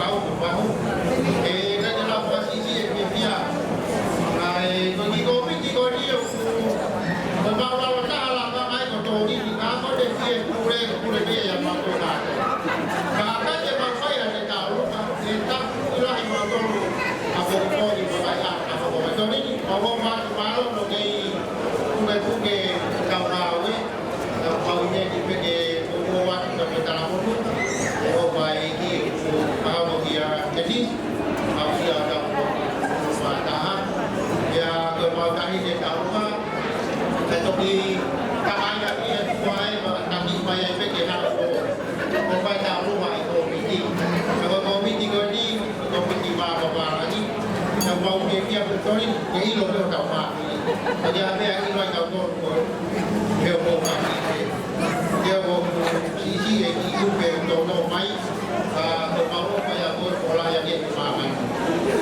bahu bahu kan dalam posisi dia bagi kopi di kodi bawa kalah pakai kotor di kamu deh dia kure dia yang masuk kakak dia pakai ada tahu kita itulah yang masuk aku kau di bawah aku kau ini bawa malu lagi kuke kau tahu kau ini di buat dalam mulut oh baik itu kalau dia jadi kalau dia ada tahap ya kalau tadi dia tahu kan tetapi kamera dia buat tapi supaya efek dia tahu supaya tahu bahwa komiti kalau komiti ini komiti apa lagi yang mau dia betul ini lo tahu apa jadi apa yang ini tahu tu dia mau dia mau sisi yang itu betul mai mau kayak pola yang dia paham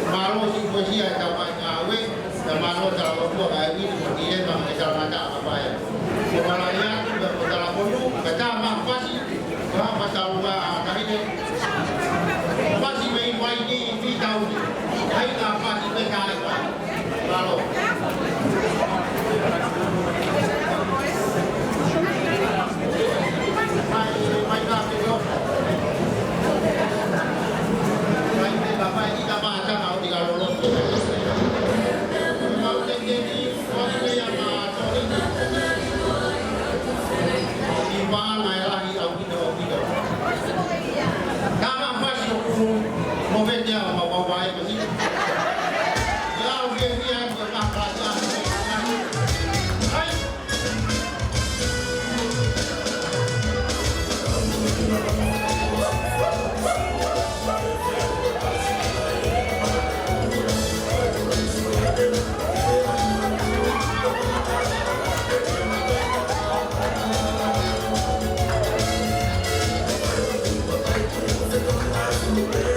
malu situasi yang dapat ngawe dan malu dalam buah hari ini dia mengajar mata apa ya sebenarnya sudah dalam dulu kata apa sih masalah tadi dia masih main di tahu hai apa sih berkali malu Bapak ini tak baca kalau tidak lolos. Kalau jadi orang yang masuk ini, simpan air lagi audio. Kamu masih momennya mau baik sih. Ya dia berkata hai. We'll be right back.